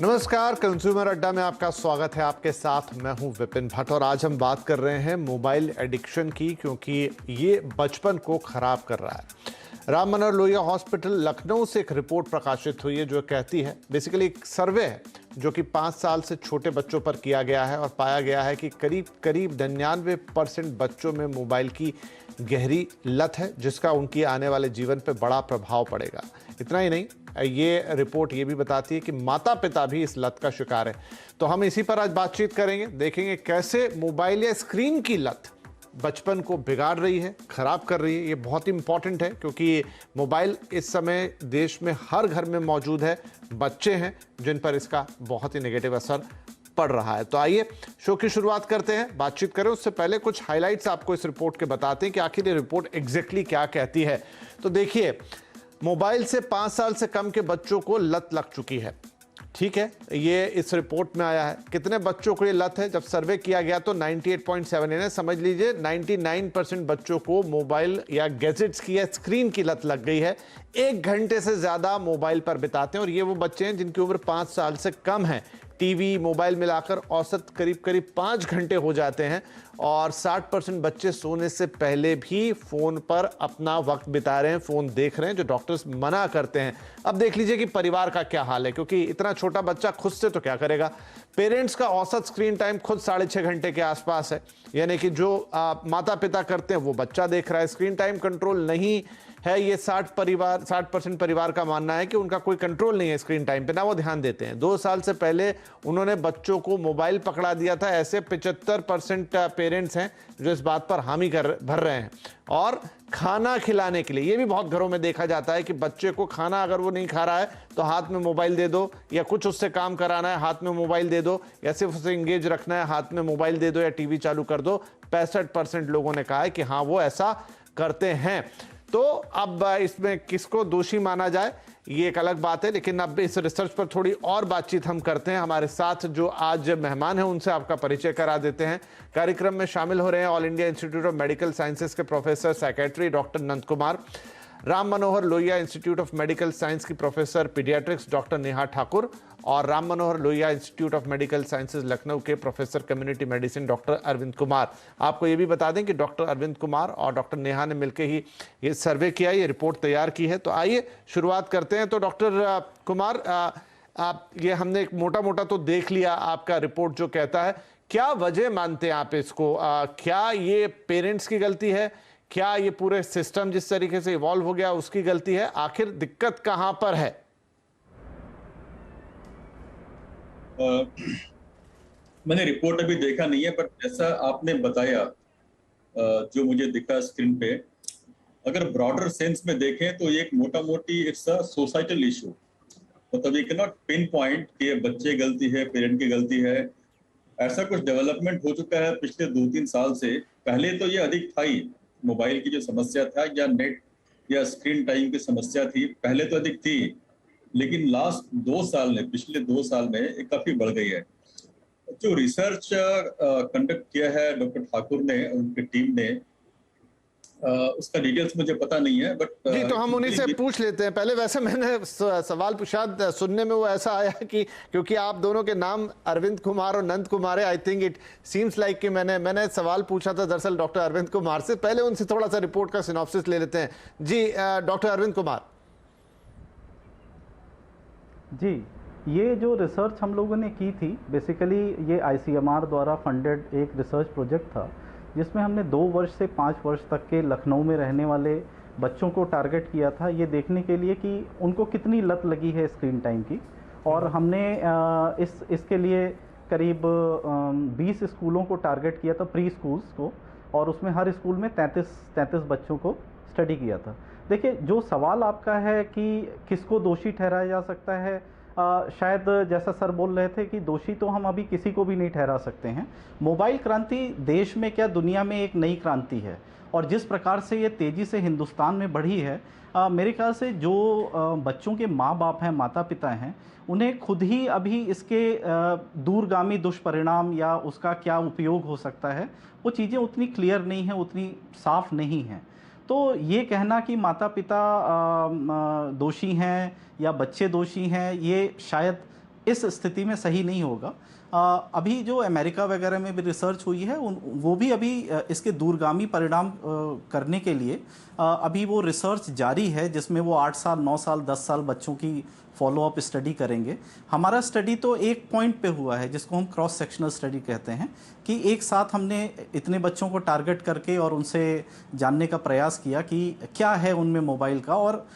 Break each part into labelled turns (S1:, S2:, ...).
S1: नमस्कार, कंज्यूमर अड्डा में आपका स्वागत है। आपके साथ मैं हूं विपिन भट्ट और आज हम बात कर रहे हैं मोबाइल एडिक्शन की, क्योंकि ये बचपन को खराब कर रहा है। राम मनोहर लोहिया हॉस्पिटल लखनऊ से एक रिपोर्ट प्रकाशित हुई है जो कहती है, बेसिकली एक सर्वे है जो कि 5 साल से छोटे बच्चों पर किया गया है और पाया गया है कि करीब 99% बच्चों में मोबाइल की गहरी लत है, जिसका उनकी आने वाले जीवन पर बड़ा प्रभाव पड़ेगा। इतना ही नहीं, ये रिपोर्ट ये भी बताती है कि माता पिता भी इस लत का शिकार है। तो हम इसी पर आज बातचीत करेंगे, देखेंगे कैसे मोबाइल या स्क्रीन की लत बचपन को बिगाड़ रही है, खराब कर रही है। ये बहुत ही इंपॉर्टेंट है क्योंकि मोबाइल इस समय देश में हर घर में मौजूद है। बच्चे हैं जिन पर इसका बहुत ही नेगेटिव असर पड़ रहा है। तो आइए शो की शुरुआत करते हैं, बातचीत करें। उससे पहले कुछ हाइलाइट्स आपको इस रिपोर्ट के बताते हैं कि आखिर ये रिपोर्ट एग्जैक्टली क्या कहती है। तो देखिए, मोबाइल से 5 साल से कम के बच्चों को लत लग चुकी है। ठीक है, ये इस रिपोर्ट में आया है। कितने बच्चों को ये लत है? जब सर्वे किया गया तो 98.7, यानी समझ लीजिए 99% बच्चों को मोबाइल या गैजेट्स की या स्क्रीन की लत लग गई है। 1 घंटे से ज़्यादा मोबाइल पर बिताते हैं और ये वो बच्चे हैं जिनकी उम्र 5 साल से कम है। टीवी, मोबाइल मिलाकर औसत करीब 5 घंटे हो जाते हैं और 60% बच्चे सोने से पहले भी फ़ोन पर अपना वक्त बिता रहे हैं, फ़ोन देख रहे हैं, जो डॉक्टर्स मना करते हैं। अब देख लीजिए कि परिवार का क्या हाल है, क्योंकि इतना छोटा बच्चा खुद से तो क्या करेगा। पेरेंट्स का औसत स्क्रीन टाइम खुद 6.5 घंटे के आसपास है, यानी कि जो माता पिता करते हैं वो बच्चा देख रहा है। स्क्रीन टाइम कंट्रोल नहीं है। ये 60% परिवार का मानना है कि उनका कोई कंट्रोल नहीं है स्क्रीन टाइम पे, ना वो ध्यान देते हैं। 2 साल से पहले उन्होंने बच्चों को मोबाइल पकड़ा दिया था। ऐसे 75% पेरेंट्स हैं जो इस बात पर हामी भर रहे हैं। और खाना खिलाने के लिए, ये भी बहुत घरों में देखा जाता है कि बच्चे को खाना अगर वो नहीं खा रहा है तो हाथ में मोबाइल दे दो, या कुछ उससे काम कराना है हाथ में मोबाइल दे दो, या सिर्फ उसे इंगेज रखना है हाथ में मोबाइल दे दो या टीवी चालू कर दो। 65% लोगों ने कहा है कि हाँ, वो ऐसा करते हैं। तो अब इसमें किसको दोषी माना जाए ये एक अलग बात है, लेकिन अब इस रिसर्च पर थोड़ी और बातचीत हम करते हैं। हमारे साथ जो आज मेहमान हैं उनसे आपका परिचय करा देते हैं। कार्यक्रम में शामिल हो रहे हैं All India Institute of Medical Sciences के professor psychiatry doctor Nand Kumar, Ram Manohar Lohia Institute of Medical Science की professor paediatrics doctor Neha Thakur और Ram Manohar Lohia Institute of Medical Sciences Lucknow के professor community medicine doctor Arvind Kumar. आपको ये भी बता दें कि डॉक्टर अरविंद कुमार और डॉक्टर नेहा ने मिलकर ही ये सर्वे किया, ये रिपोर्ट तैयार की है। तो आइए शुरुआत करते हैं। तो डॉक्टर कुमार, आप ये हमने एक मोटा तो देख लिया आपका रिपोर्ट जो कहता है, क्या वजह मानते हैं आप इसको? क्या ये पेरेंट्स की गलती है? क्या ये पूरे सिस्टम जिस तरीके से इवॉल्व हो गया उसकी गलती है? आखिर दिक्कत कहां पर है?
S2: मैंने रिपोर्ट अभी देखा नहीं है, पर जैसा आपने बताया, जो मुझे दिखा स्क्रीन पे, अगर ब्रॉडर सेंस में देखें तो ये एक मोटा मोटी इट्स अ सोसाइटल इशू। मतलब ये कैन नॉट पिन पॉइंट कि बच्चे गलती है, पेरेंट की गलती है। ऐसा कुछ डेवलपमेंट हो चुका है पिछले 2-3 साल से। पहले तो ये अधिक था ही, मोबाइल की जो समस्या था या नेट या स्क्रीन टाइम की समस्या थी, पहले तो अधिक थी, लेकिन लास्ट 2 साल में, पिछले 2 साल में ये काफी बढ़ गई है। जो रिसर्च कंडक्ट किया है डॉक्टर ठाकुर ने, उनकी टीम ने, उसका डिटेल्स मुझे पता नहीं है, बट
S1: जी, तो हम उन्हीं से पूछ लेते हैं पहले। वैसे मैंने सवाल पूछा, सुनने में वो ऐसा आया कि क्योंकि आप दोनों के नाम अरविंद कुमार और नंद कुमार है, I think it seems like कि मैंने सवाल पूछा था दरअसल डॉक्टर अरविंद कुमार से। पहले उनसे थोड़ा सा रिपोर्ट का सिनॉप्सिस ले लेते हैं। जी डॉक्टर अरविंद कुमार।
S3: जी, ये जो रिसर्च हम लोगों ने की थी, बेसिकली ये ICMR द्वारा फंडेड एक रिसर्च प्रोजेक्ट था, जिसमें हमने 2 वर्ष से 5 वर्ष तक के लखनऊ में रहने वाले बच्चों को टारगेट किया था, ये देखने के लिए कि उनको कितनी लत लगी है स्क्रीन टाइम की। और हमने इसके लिए करीब 20 स्कूलों को टारगेट किया था, प्री स्कूल्स को, और उसमें हर स्कूल में 33 बच्चों को स्टडी किया था। देखिए, जो सवाल आपका है कि किसको दोषी ठहराया जा सकता है, शायद जैसा सर बोल रहे थे कि दोषी तो हम अभी किसी को भी नहीं ठहरा सकते हैं। मोबाइल क्रांति देश में क्या दुनिया में एक नई क्रांति है, और जिस प्रकार से ये तेज़ी से हिंदुस्तान में बढ़ी है, मेरे ख्याल से जो बच्चों के माँ बाप हैं, माता पिता हैं, उन्हें खुद ही अभी इसके दूरगामी दुष्परिणाम या उसका क्या उपयोग हो सकता है, वो चीज़ें उतनी क्लियर नहीं हैं, उतनी साफ नहीं हैं। तो ये कहना कि माता पिता दोषी हैं या बच्चे दोषी हैं, ये शायद इस स्थिति में सही नहीं होगा। अभी जो अमेरिका वगैरह में भी रिसर्च हुई है वो भी अभी इसके दूरगामी परिणाम करने के लिए अभी वो रिसर्च जारी है, जिसमें वो 8 साल 9 साल 10 साल बच्चों की फॉलोअप स्टडी करेंगे। हमारा स्टडी तो एक पॉइंट पे हुआ है जिसको हम क्रॉस सेक्शनल स्टडी कहते हैं, कि एक साथ हमने इतने बच्चों को टारगेट करके और उनसे जानने का प्रयास किया कि क्या है उनमें मोबाइल का, और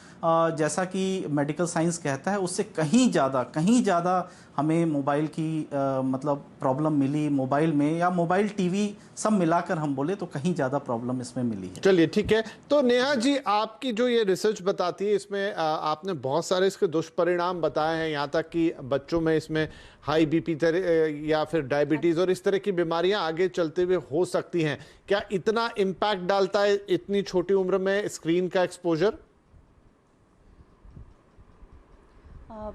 S3: जैसा कि मेडिकल साइंस कहता है उससे कहीं ज़्यादा हमें मोबाइल की मतलब प्रॉब्लम मिली मोबाइल में, या मोबाइल टीवी सब मिलाकर हम बोले तो कहीं ज़्यादा प्रॉब्लम इसमें मिली है।
S1: चलिए ठीक है, तो नेहा जी आपकी जो ये रिसर्च बताती है इसमें आपने बहुत सारे इसके दुष्परिणाम बताए हैं, यहाँ तक कि बच्चों में इसमें हाई बीपी या फिर डायबिटीज और इस तरह की बीमारियां आगे चलते हुए हो सकती हैं। क्या इतना इम्पैक्ट डालता है इतनी छोटी उम्र में स्क्रीन का एक्सपोजर?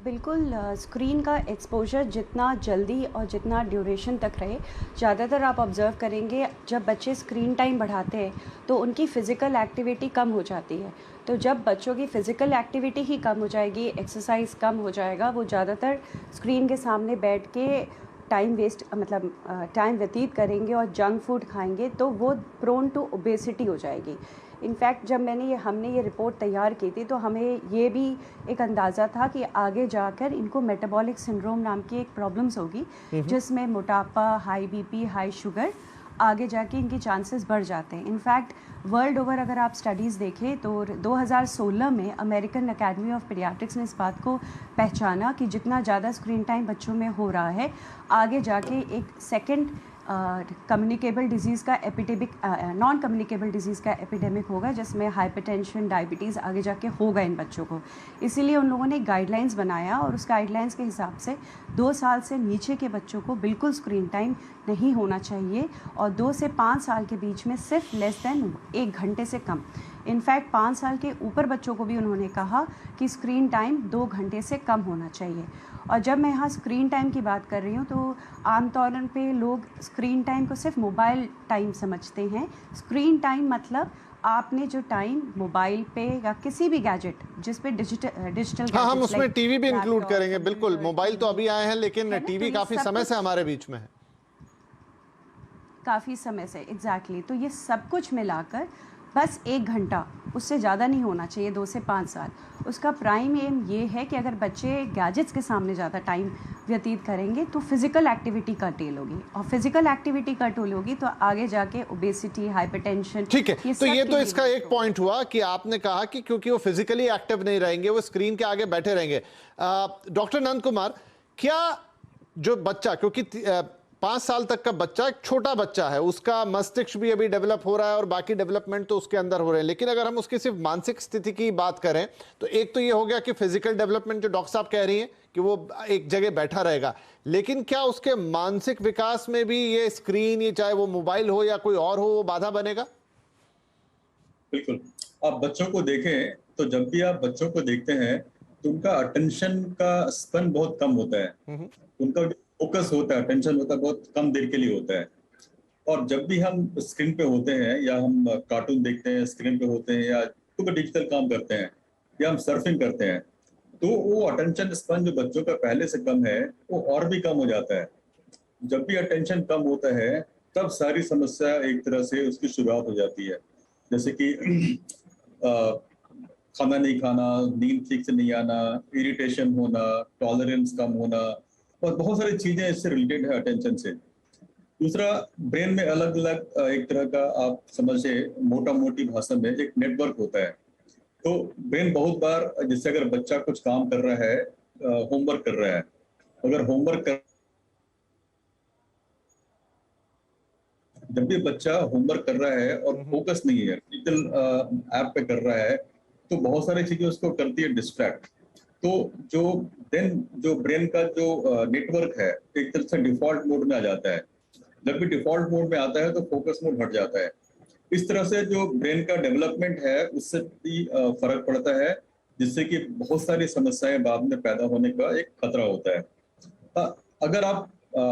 S4: बिल्कुल, स्क्रीन का एक्सपोजर जितना जल्दी और जितना ड्यूरेशन तक रहे, ज़्यादातर आप ऑब्ज़र्व करेंगे जब बच्चे स्क्रीन टाइम बढ़ाते हैं तो उनकी फ़िज़िकल एक्टिविटी कम हो जाती है। तो जब बच्चों की फ़िज़िकल एक्टिविटी ही कम हो जाएगी, एक्सरसाइज कम हो जाएगा, वो ज़्यादातर स्क्रीन के सामने बैठ के टाइम वेस्ट मतलब टाइम व्यतीत करेंगे और जंक फूड खाएंगे, तो वो प्रोन टू ओबेसिटी हो जाएगी। इनफैक्ट जब हमने ये रिपोर्ट तैयार की थी तो हमें ये भी एक अंदाज़ा था कि आगे जाकर इनको मेटाबॉलिक सिंड्रोम नाम की एक प्रॉब्लम्स होगी, जिसमें मोटापा, हाई बीपी, हाई शुगर, आगे जाके इनके चांसेस बढ़ जाते हैं। इनफैक्ट वर्ल्ड ओवर अगर आप स्टडीज़ देखें तो 2016 में अमेरिकन एकेडमी ऑफ पीडियाट्रिक्स ने इस बात को पहचाना कि जितना ज़्यादा स्क्रीन टाइम बच्चों में हो रहा है, आगे जाके एक सेकंड कम्युनिकेबल डिजीज़ का एपिडेमिक, नॉन कम्युनिकेबल डिजीज़ का एपिडेमिक होगा, जिसमें हाइपरटेंशन, डायबिटीज़ आगे जाके होगा इन बच्चों को। इसीलिए उन लोगों ने गाइडलाइंस बनाया और उस गाइडलाइंस के हिसाब से 2 साल से नीचे के बच्चों को बिल्कुल स्क्रीन टाइम नहीं होना चाहिए, और 2 से 5 साल के बीच में सिर्फ लेस दैन 1 घंटे से कम। इनफैक्ट 5 साल के ऊपर बच्चों को भी उन्होंने कहा कि स्क्रीन टाइम 2 घंटे से कम होना चाहिए। और जब मैं यहाँ स्क्रीन टाइम की बात कर रही हूँ तो आमतौर पे लोग स्क्रीन टाइम को सिर्फ मोबाइल टाइम समझते हैं। स्क्रीन टाइम मतलब आपने जो टाइम मोबाइल पे या किसी भी गैजेट जिस पे डिजिटल
S1: हाँ, हम उसमें टीवी भी इंक्लूड करेंगे। बिल्कुल, मोबाइल तो अभी आए हैं लेकिन टीवी काफी समय से हमारे बीच में है,
S4: काफ़ी समय से। एग्जैक्टली, तो ये सब कुछ मिलाकर बस 1 घंटा, उससे ज़्यादा नहीं होना चाहिए 2 से 5 साल। उसका प्राइम एम ये है कि अगर बच्चे गैजेट्स के सामने ज़्यादा टाइम व्यतीत करेंगे तो फिज़िकल एक्टिविटी कर्टेल होगी, और फिज़िकल एक्टिविटी कर्टेल होगी तो आगे जाके ओबेसिटी, हाइपरटेंशन।
S1: ठीक है, तो ये तो इसका एक पॉइंट हुआ कि आपने कहा कि क्योंकि वो फिजिकली एक्टिव नहीं रहेंगे, वो स्क्रीन के आगे बैठे रहेंगे। डॉक्टर नंद कुमार, क्या जो बच्चा, क्योंकि 5 साल तक का बच्चा एक छोटा बच्चा है, उसका मस्तिष्क भी अभी डेवलप हो रहा है और बाकी डेवलपमेंट तो उसके अंदर हो रहे हैं, लेकिन अगर हम उसकी सिर्फ मानसिक स्थिति की बात करें तो एक तो ये हो गया कि फिजिकल डेवलपमेंट जो डॉक्टर साहब कह रही हैं कि वो एक जगह बैठा रहेगा, लेकिन क्या उसके मानसिक विकास में भी ये स्क्रीन, ये चाहे वो मोबाइल हो या कोई और हो, वो बाधा बनेगा?
S2: बिल्कुल, आप बच्चों को देखें तो जब भी आप बच्चों को देखते हैं तो उनका अटेंशन का स्पैन बहुत कम होता है, उनका फोकस होता है, अटेंशन होता है, बहुत कम देर के लिए होता है। और जब भी हम स्क्रीन पे होते हैं या हम कार्टून देखते हैं, स्क्रीन पे होते हैं, या कोई डिजिटल काम करते हैं या हम सर्फिंग करते हैं, तो वो अटेंशन स्पैन जो बच्चों का पहले से कम है वो और भी कम हो जाता है। जब भी अटेंशन कम होता है तब सारी समस्या एक तरह से उसकी शुरुआत हो जाती है, जैसे कि खाना नहीं खाना, नींद ठीक से नहीं आना, इरिटेशन होना, टॉलरेंस कम होना, और बहुत सारी चीजें इससे रिलेटेड है अटेंशन से। दूसरा, ब्रेन में अलग अलग एक तरह का, आप समझे मोटा मोटी भाषा में एक नेटवर्क होता है। तो ब्रेन बहुत बार, जैसे अगर बच्चा कुछ काम कर रहा है, होमवर्क कर रहा है, अगर जब भी बच्चा होमवर्क कर रहा है और फोकस नहीं है, डिजिटल ऐप पे कर रहा है, तो बहुत सारी चीजें उसको करती है डिस्ट्रैक्ट। तो जो ब्रेन का जो नेटवर्क है एक तरह से डिफॉल्ट मोड में आ जाता है। जब भी डिफॉल्ट मोड में आता है तो फोकस मोड हट जाता है। इस तरह से जो ब्रेन का डेवलपमेंट है उससे भी फर्क पड़ता है, जिससे कि बहुत सारी समस्याएं बाद में पैदा होने का एक खतरा होता है। अगर आप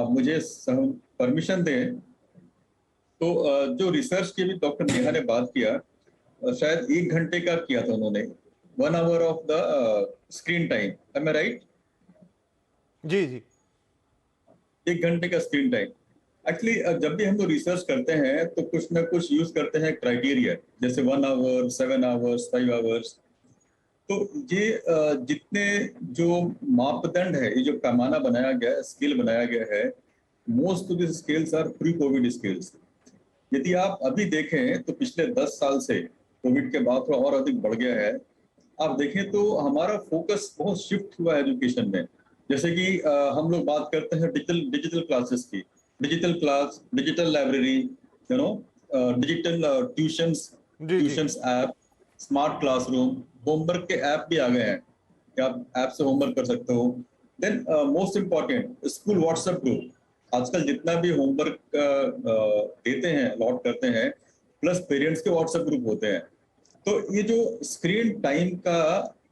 S2: मुझे परमिशन दें तो जो रिसर्च की भी डॉक्टर नेहा ने बात किया, शायद 1 घंटे का किया था उन्होंने, 1 hour of the screen time, am I right?
S1: जी जी।
S2: 1 घंटे का स्क्रीन टाइम। एक्चुअली जब भी हम लोग रिसर्च करते हैं तो कुछ ना कुछ यूज करते हैं क्राइटेरिया, जैसे 1 आवर, 7 आवर्स, 5 आवर्स। तो ये जितने जो मापदंड है, ये जो पैमाना बनाया गया है, स्केल बनाया गया है, most of this scales are pre COVID scales. यदि आप अभी देखें तो पिछले 10 साल से कोविड के बाद थोड़ा और अधिक बढ़ गया है। आप देखें तो हमारा फोकस बहुत शिफ्ट हुआ है एजुकेशन में। जैसे कि हम लोग बात करते हैं डिजिटल क्लासेस की, digital class, digital library, digital
S1: जी जी।
S2: Tuitions app, smart classroom, homework के ऐप भी आ गए हैं कि आप ऐप से होमवर्क कर सकते हो। Then most important, school WhatsApp group. आजकल जितना भी होमवर्क देते हैं, अलॉट करते हैं, प्लस पेरेंट्स के व्हाट्सएप ग्रुप होते हैं। तो ये जो स्क्रीन टाइम का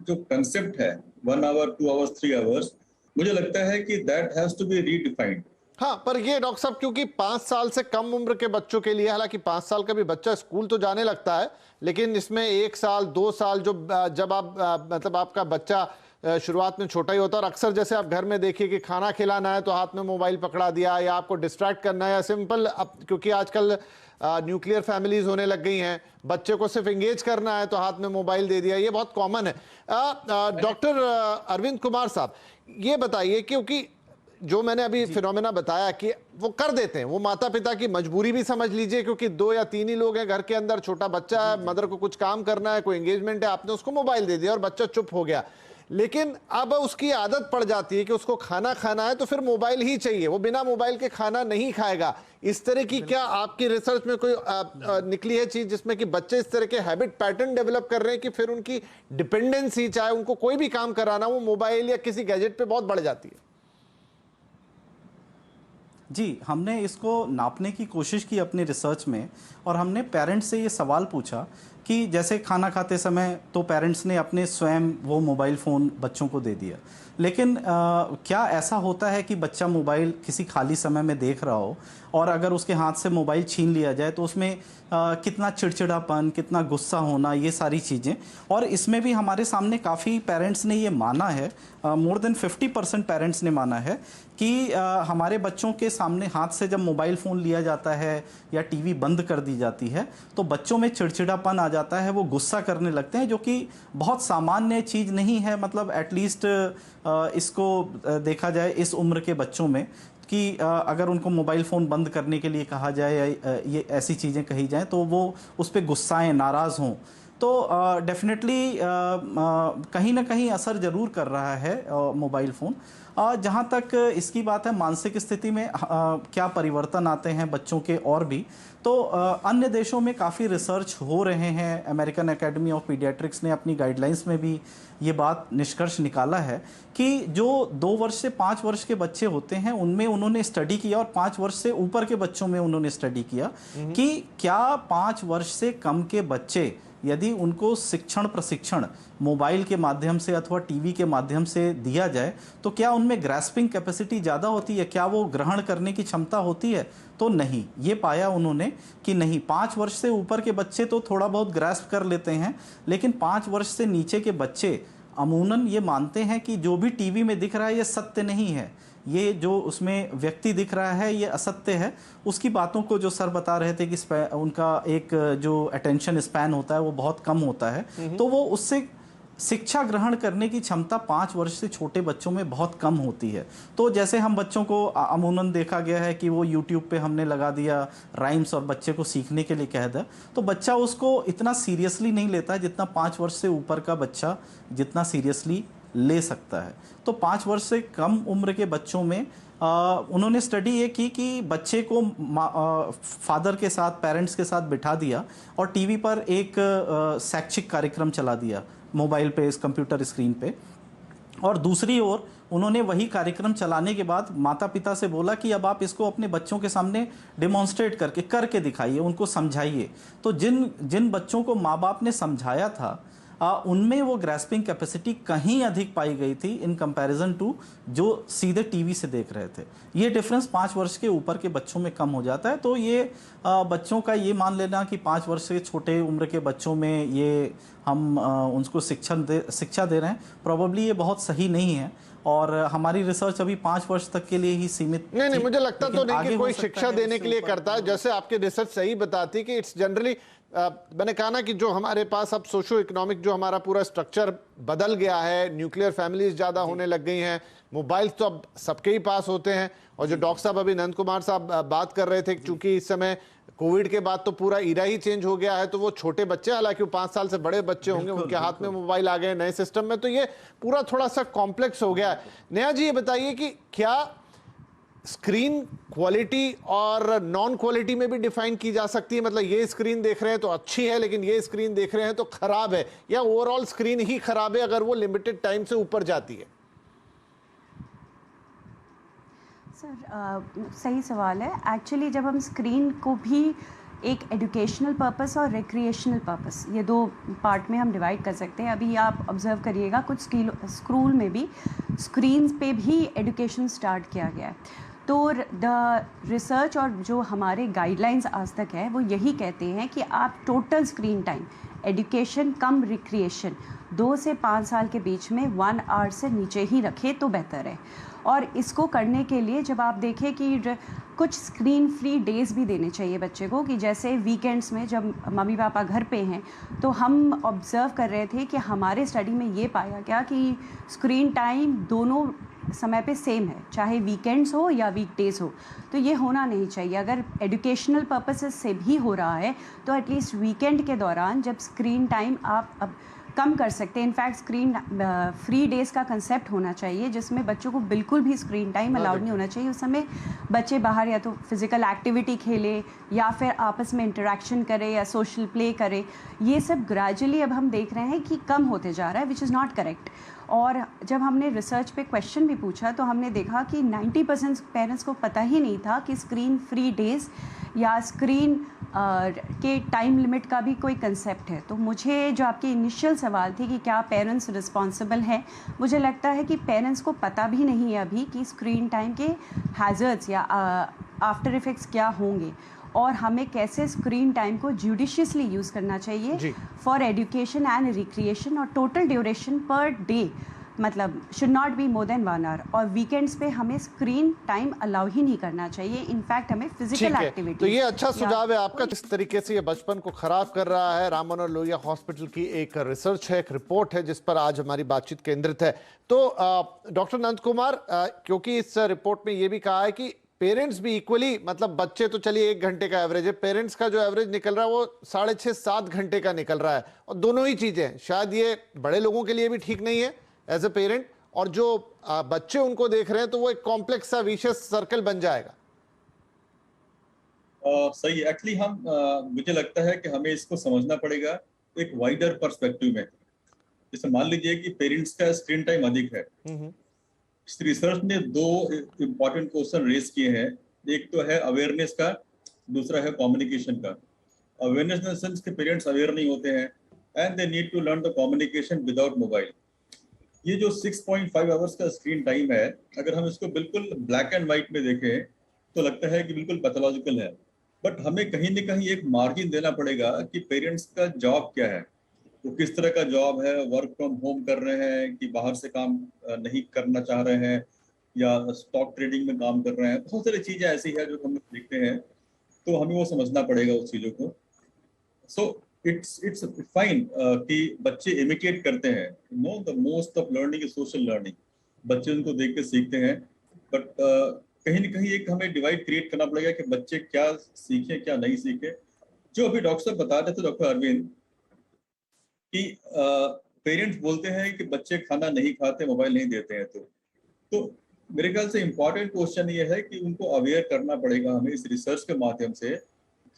S2: जो कंसेप्ट है, 1 आवर, 2 आवर्स, 3 आवर्स, मुझे लगता है कि that has to be redefined.
S1: हाँ, पर ये डॉक्टर साहब, क्योंकि 5 साल से कम उम्र के बच्चों के लिए, हालांकि 5 साल का भी बच्चा स्कूल तो जाने लगता है, लेकिन इसमें 1 साल 2 साल जो जब आप मतलब आपका बच्चा शुरुआत में छोटा ही होता है, और अक्सर जैसे आप घर में देखिए कि खाना खिलाना है तो हाथ में मोबाइल पकड़ा दिया, या आपको डिस्ट्रैक्ट करना है, या सिंपल क्योंकि आजकल न्यूक्लियर फैमिलीज होने लग गई हैं, बच्चे को सिर्फ एंगेज करना है तो हाथ में मोबाइल दे दिया, ये बहुत कॉमन है। डॉक्टर अरविंद कुमार साहब, ये बताइए, क्योंकि जो मैंने अभी फिनोमेना बताया कि वो कर देते हैं, वो माता पिता की मजबूरी भी समझ लीजिए, क्योंकि 2 या 3 ही लोग हैं घर के अंदर, छोटा बच्चा है, मदर को कुछ काम करना है, कोई एंगेजमेंट है, आपने उसको मोबाइल दे दिया और बच्चा चुप हो गया। लेकिन अब उसकी आदत पड़ जाती है कि उसको खाना खाना है तो फिर मोबाइल ही चाहिए, वो बिना मोबाइल के खाना नहीं खाएगा। इस तरह की क्या आपकी रिसर्च में कोई निकली है चीज जिसमें कि बच्चे इस तरह के हैबिट पैटर्न डेवलप कर रहे हैं कि फिर उनकी डिपेंडेंसी, चाहे उनको कोई भी काम कराना, वो मोबाइल या किसी गैजेट पे बहुत बढ़ जाती है?
S3: जी, हमने इसको नापने की कोशिश की अपनी रिसर्च में, और हमने पेरेंट्स से ये सवाल पूछा कि जैसे खाना खाते समय तो पेरेंट्स ने अपने स्वयं वो मोबाइल फ़ोन बच्चों को दे दिया, लेकिन क्या ऐसा होता है कि बच्चा मोबाइल किसी खाली समय में देख रहा हो और अगर उसके हाथ से मोबाइल छीन लिया जाए तो उसमें कितना चिड़चिड़ापन, कितना गुस्सा होना, ये सारी चीज़ें। और इसमें भी हमारे सामने काफ़ी पेरेंट्स ने ये माना है, मोर देन 50% पेरेंट्स ने माना है कि हमारे बच्चों के सामने हाथ से जब मोबाइल फ़ोन लिया जाता है या टीवी बंद कर दी जाती है तो बच्चों में चिड़चिड़ापन आ जाता है, वो गुस्सा करने लगते हैं, जो कि बहुत सामान्य चीज़ नहीं है। मतलब एटलीस्ट इसको देखा जाए इस उम्र के बच्चों में कि अगर उनको मोबाइल फ़ोन बंद करने के लिए कहा जाए या ये ऐसी चीज़ें कही जाएं तो वो उस पर गुस्साएं, नाराज़ हों, तो डेफिनेटली कहीं ना कहीं असर ज़रूर कर रहा है मोबाइल फ़ोन। जहाँ तक इसकी बात है मानसिक स्थिति में क्या परिवर्तन आते हैं बच्चों के, और भी तो अन्य देशों में काफ़ी रिसर्च हो रहे हैं। अमेरिकन एकेडमी ऑफ पीडियाट्रिक्स ने अपनी गाइडलाइंस में भी ये बात निष्कर्ष निकाला है कि जो 2 वर्ष से 5 वर्ष के बच्चे होते हैं उनमें उन्होंने स्टडी किया, और 5 वर्ष से ऊपर के बच्चों में उन्होंने स्टडी किया कि क्या 5 वर्ष से कम के बच्चे यदि उनको शिक्षण प्रशिक्षण मोबाइल के माध्यम से अथवा टीवी के माध्यम से दिया जाए तो क्या उनमें ग्रास्पिंग कैपेसिटी ज़्यादा होती है, क्या वो ग्रहण करने की क्षमता होती है? तो नहीं, ये पाया उन्होंने कि नहीं, 5 वर्ष से ऊपर के बच्चे तो थोड़ा बहुत ग्रास्प कर लेते हैं, लेकिन 5 वर्ष से नीचे के बच्चे अमूमन ये मानते हैं कि जो भी टीवी में दिख रहा है ये सत्य नहीं है, ये जो उसमें व्यक्ति दिख रहा है ये असत्य है। उसकी बातों को जो सर बता रहे थे कि उनका एक जो अटेंशन स्पैन होता है वो बहुत कम होता है, तो वो उससे शिक्षा ग्रहण करने की क्षमता 5 वर्ष से छोटे बच्चों में बहुत कम होती है। तो जैसे हम बच्चों को अमूमन देखा गया है कि वो YouTube पे हमने लगा दिया राइम्स और बच्चे को सीखने के लिए कह दिया, तो बच्चा उसको इतना सीरियसली नहीं लेता जितना 5 वर्ष से ऊपर का बच्चा जितना सीरियसली ले सकता है। तो 5 वर्ष से कम उम्र के बच्चों में उन्होंने स्टडी ये की कि बच्चे को फादर के साथ, पेरेंट्स के साथ बिठा दिया और टीवी पर एक शैक्षिक कार्यक्रम चला दिया मोबाइल पे, इस कंप्यूटर स्क्रीन पे, और दूसरी ओर उन्होंने वही कार्यक्रम चलाने के बाद माता पिता से बोला कि अब आप इसको अपने बच्चों के सामने डेमोन्स्ट्रेट करके दिखाइए, उनको समझाइए। तो जिन बच्चों को माँ बाप ने समझाया था उनमें वो ग्रैस्पिंग कैपेसिटी कहीं अधिक पाई गई थी इन कंपैरिजन टू जो सीधे टीवी से देख रहे थे। ये डिफरेंस 5 वर्ष के ऊपर के बच्चों में कम हो जाता है। तो ये बच्चों का ये मान लेना कि 5 वर्ष से छोटे उम्र के बच्चों में ये हम उनको शिक्षा दे रहे हैं, प्रोबेबली ये बहुत सही नहीं है। और हमारी रिसर्च अभी 5 वर्ष तक के लिए ही सीमित
S1: नहीं, मुझे लगता तो नहीं कि कोई शिक्षा देने के लिए करता है। जैसे आपकी रिसर्च सही बताती है कि इट्स जनरली, मैंने कहा ना कि जो हमारे पास अब सोशो इकोनॉमिक जो हमारा पूरा स्ट्रक्चर बदल गया है, न्यूक्लियर फैमिलीज ज़्यादा होने लग गई हैं, मोबाइल तो अब सबके ही पास होते हैं। और जो डॉक्टर साहब अभी नंद कुमार साहब बात कर रहे थे, क्योंकि इस समय कोविड के बाद तो पूरा इरा ही चेंज हो गया है, तो वो छोटे बच्चे, हालांकि वो 5 साल से बड़े बच्चे होंगे, उनके हाथ में मोबाइल आ गए नए सिस्टम में, तो ये पूरा थोड़ा सा कॉम्प्लेक्स हो गया है। नेहा जी, ये बताइए कि क्या स्क्रीन क्वालिटी और नॉन क्वालिटी में भी डिफाइन की जा सकती है? मतलब ये स्क्रीन देख रहे हैं तो अच्छी है, लेकिन ये स्क्रीन देख रहे हैं तो खराब है, या ओवरऑल स्क्रीन ही खराब है अगर वो लिमिटेड टाइम से ऊपर जाती है?
S4: सर, सही सवाल है। एक्चुअली जब हम स्क्रीन को भी एक एजुकेशनल पर्पस और रिक्रिएशनल पर्पस, ये 2 पार्ट में हम डिवाइड कर सकते हैं। अभी आप ऑब्जर्व करिएगा, कुछ स्कूल में भी स्क्रीन पे भी एजुकेशन स्टार्ट किया गया है। तो द रिसर्च और जो हमारे गाइडलाइंस आज तक है वो यही कहते हैं कि आप टोटल स्क्रीन टाइम, एजुकेशन कम रिक्रिएशन, 2 से 5 साल के बीच में 1 आवर से नीचे ही रखें तो बेहतर है। और इसको करने के लिए जब आप देखें कि कुछ स्क्रीन फ्री डेज़ भी देने चाहिए बच्चे को, कि जैसे वीकेंड्स में जब मम्मी पापा घर पे हैं, तो हम ऑब्ज़र्व कर रहे थे कि हमारे स्टडी में ये पाया गया कि स्क्रीन टाइम दोनों समय पे सेम है, चाहे वीकेंड्स हो या वीकडेज़ हो। तो ये होना नहीं चाहिए। अगर एजुकेशनल पर्पसेस से भी हो रहा है तो एटलीस्ट वीकेंड के दौरान जब स्क्रीन टाइम आप अब कम कर सकते हैं। इनफैक्ट स्क्रीन फ्री डेज़ का कंसेप्ट होना चाहिए, जिसमें बच्चों को बिल्कुल भी स्क्रीन टाइम अलाउड नहीं होना चाहिए। उस समय बच्चे बाहर या तो फिज़िकल एक्टिविटी खेले या फिर आपस में इंटरेक्शन करें या सोशल प्ले करें। ये सब ग्रेजुअली अब हम देख रहे हैं कि कम होते जा रहा है, विच इज़ नॉट करेक्ट। और जब हमने रिसर्च पे क्वेश्चन भी पूछा तो हमने देखा कि 90% पेरेंट्स को पता ही नहीं था कि स्क्रीन फ्री डेज़ या स्क्रीन के टाइम लिमिट का भी कोई कंसेप्ट है। तो मुझे जो आपकी इनिशियल सवाल थी कि क्या पेरेंट्स रिस्पॉन्सिबल हैं, मुझे लगता है कि पेरेंट्स को पता भी नहीं है अभी कि स्क्रीन टाइम के हैज़र्ड्स या आफ्टर इफ़ेक्ट्स क्या होंगे, और हमें कैसे स्क्रीन टाइम को जुडिशियसली यूज़ करना चाहिए फॉर एजुकेशन एंड रिक्रिएशन। और टोटल ड्यूरेशन पर डे मतलब should not be more than 1 hour, और वीकेंड्स पे हमें स्क्रीन टाइम अलाउ ही नहीं करना चाहिए। इनफैक्ट हमें फिजिकल एक्टिविटी।
S1: तो ये अच्छा सुझाव है आपका, जिस तरीके से ये बचपन को खराब कर रहा है। राम मनोहर लोहिया हॉस्पिटल की एक रिसर्च है, एक रिपोर्ट है, जिस पर आज हमारी बातचीत केंद्रित है। तो डॉक्टर नंद कुमार, क्योंकि इस रिपोर्ट में ये भी कहा है कि पेरेंट्स भी इक्वली, मतलब बच्चे तो चलिए 1 घंटे का एवरेज है, पेरेंट्स का जो एवरेज निकल रहा है वो 6.5-7 घंटे का निकल रहा है। और दोनों ही चीजें शायद ये बड़े लोगों के लिए भी ठीक नहीं है एज ए पेरेंट, और जो बच्चे उनको देख रहे हैं तो वो एक कॉम्प्लेक्स सा विशियस सर्कल बन जाएगा।
S2: सही। एक्चुअली मुझे लगता है कि हमें इसको समझना पड़ेगा एक वाइडर पर्सपेक्टिव में। जैसे मान लीजिए कि पेरेंट्स का स्क्रीन टाइम अधिक है। इस रिसर्च ने 2 इम्पोर्टेंट क्वेश्चन रेज किए हैं। एक तो है अवेयरनेस का, दूसरा है कम्युनिकेशन का। अवेयरनेस इन द सेंस कि पेरेंट्स अवेयर नहीं होते हैं and they need to learn the communication without mobile. ये जो 6.5 आवर्स का स्क्रीन टाइम है, अगर हम इसको बिल्कुल ब्लैक एंड व्हाइट में देखें तो लगता है कि बिल्कुल पैथोलॉजिकल है। बट हमें कहीं न कहीं एक मार्जिन देना पड़ेगा कि पेरेंट्स का जॉब क्या है, वो किस तरह का जॉब है, वर्क फ्रॉम होम कर रहे हैं कि बाहर से काम नहीं करना चाह रहे हैं, या स्टॉक ट्रेडिंग में काम कर रहे हैं। बहुत सारी चीज़ें ऐसी है जो हम देखते हैं, तो हमें वो समझना पड़ेगा उस चीज़ों को। सो इट्स फाइन कि बच्चे इमिटेट करते हैं। No, the most of learning is social learning. बच्चे उनको देख के सीखते हैं, बट कहीं ना कहीं एक हमें डिवाइड क्रिएट करना पड़ेगा कि बच्चे क्या सीखें क्या नहीं सीखें। जो अभी डॉक्टर साहब बता रहे थे, डॉक्टर अरविंद, कि पेरेंट्स बोलते हैं कि बच्चे खाना नहीं खाते, मोबाइल नहीं देते हैं, तो मेरे ख्याल से इम्पोर्टेंट क्वेश्चन ये है कि उनको अवेयर करना पड़ेगा हमें इस रिसर्च के माध्यम से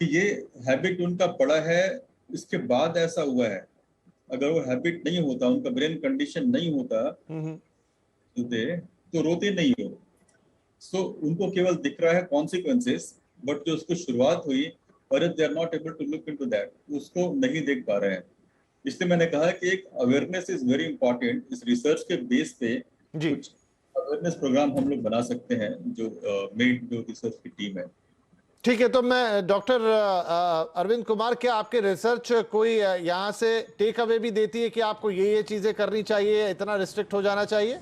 S2: कि ये हैबिट उनका पड़ा है, इसके बाद ऐसा हुआ है। अगर वो हैबिट नहीं होता, उनका ब्रेन कंडीशन नहीं होता तो रोते नहीं हो। सो उनको केवल दिख रहा है कॉन्सिक्वेंसेस, बट जो उसको शुरुआत हुई और they are not able to look into that, उसको नहीं देख पा रहे हैं। इसलिए मैंने कहा कि एक अवेयरनेस इज वेरी इंपॉर्टेंट। इस रिसर्च के बेस पे
S1: जी
S2: कुछ अवेयरनेस प्रोग्राम हम लोग बना सकते हैं, जो मेड जो रिसर्च की टीम है।
S1: ठीक है, तो मैं डॉक्टर अरविंद कुमार, क्या आपके रिसर्च कोई यहाँ से टेक अवे भी देती है कि आपको ये चीजें करनी चाहिए, इतना रिस्ट्रिक्ट हो जाना चाहिए?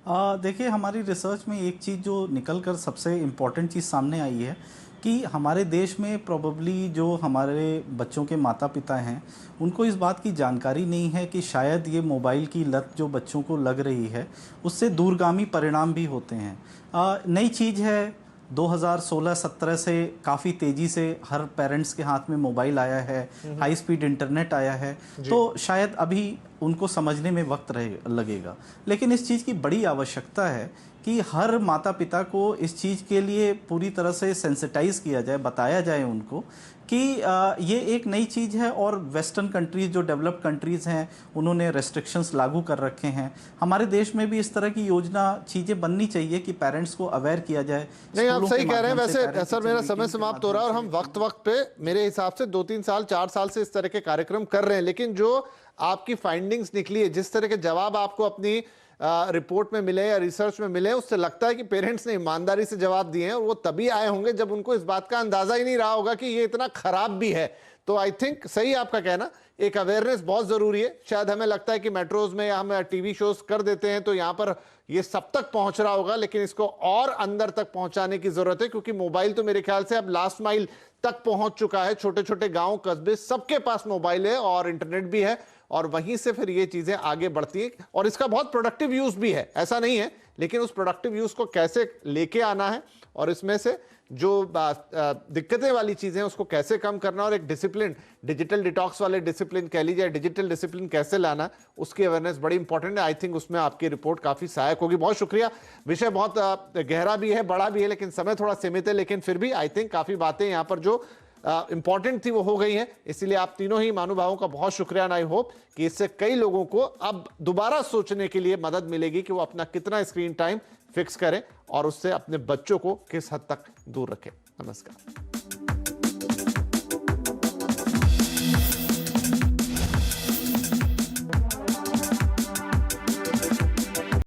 S3: देखिए, हमारी रिसर्च में एक चीज़ जो निकल कर सबसे इम्पॉर्टेंट चीज़ सामने आई है कि हमारे देश में प्रोबेबली जो हमारे बच्चों के माता पिता हैं उनको इस बात की जानकारी नहीं है कि शायद ये मोबाइल की लत जो बच्चों को लग रही है उससे दूरगामी परिणाम भी होते हैं। नई चीज़ है, 2016-17 से काफ़ी तेज़ी से हर पेरेंट्स के हाथ में मोबाइल आया है, हाई स्पीड इंटरनेट आया है, तो शायद अभी उनको समझने में वक्त लगेगा। लेकिन इस चीज़ की बड़ी आवश्यकता है कि हर माता पिता को इस चीज़ के लिए पूरी तरह से सेंसिटाइज किया जाए, बताया जाए उनको कि ये एक नई चीज़ है। और वेस्टर्न कंट्रीज़ जो डेवलप्ड कंट्रीज़ हैं उन्होंने रेस्ट्रिक्शंस लागू कर रखे हैं। हमारे देश में भी इस तरह की योजना चीज़ें बननी चाहिए कि पेरेंट्स को अवेयर किया जाए।
S1: नहीं, आप सही कह रहे हैं। वैसे सर, मेरा समय समाप्त हो रहा है और हम वक्त वक्त पे मेरे हिसाब से 2-3 साल 4 साल से इस तरह के कार्यक्रम कर रहे हैं, लेकिन जो आपकी फाइंडिंग्स निकली है, जिस तरह के जवाब आपको अपनी रिपोर्ट में मिले या रिसर्च में मिले, उससे लगता है कि पेरेंट्स ने ईमानदारी से जवाब दिए हैं और वो तभी आए होंगे जब उनको इस बात का अंदाजा ही नहीं रहा होगा कि ये इतना खराब भी है। तो आई थिंक सही आपका कहना, एक अवेयरनेस बहुत जरूरी है। शायद हमें लगता है कि मेट्रोज में हम टीवी शोज कर देते हैं तो यहां पर ये सब तक पहुंच रहा होगा, लेकिन इसको और अंदर तक पहुंचाने की जरूरत है, क्योंकि मोबाइल तो मेरे ख्याल से अब लास्ट माइल तक पहुंच चुका है। छोटे छोटे गांव कस्बे सबके पास मोबाइल है और इंटरनेट भी है, और वहीं से फिर ये चीजें आगे बढ़ती हैं और इसका बहुत प्रोडक्टिव यूज भी है, ऐसा नहीं है। लेकिन उस प्रोडक्टिव यूज को कैसे लेके आना है और इसमें से जो दिक्कतें वाली चीजें हैं उसको कैसे कम करना, और एक डिसिप्लिन, डिजिटल डिटॉक्स वाले डिसिप्लिन कह लीजिए, डिजिटल डिसिप्लिन कैसे लाना, उसकी अवेयरनेस बड़ी इंपॉर्टेंट है। आई थिंक उसमें आपकी रिपोर्ट काफी सहायक होगी। बहुत शुक्रिया। विषय बहुत गहरा भी है, बड़ा भी है, लेकिन समय थोड़ा सीमित है, लेकिन फिर भी आई थिंक काफी बातें यहाँ पर जो इंपॉर्टेंट थी वो हो गई हैं। इसीलिए आप तीनों ही महानुभावों का बहुत शुक्रिया। आई होप कि इससे कई लोगों को अब दोबारा सोचने के लिए मदद मिलेगी कि वो अपना कितना स्क्रीन टाइम फिक्स करें और उससे अपने बच्चों को किस हद तक दूर रखें। नमस्कार।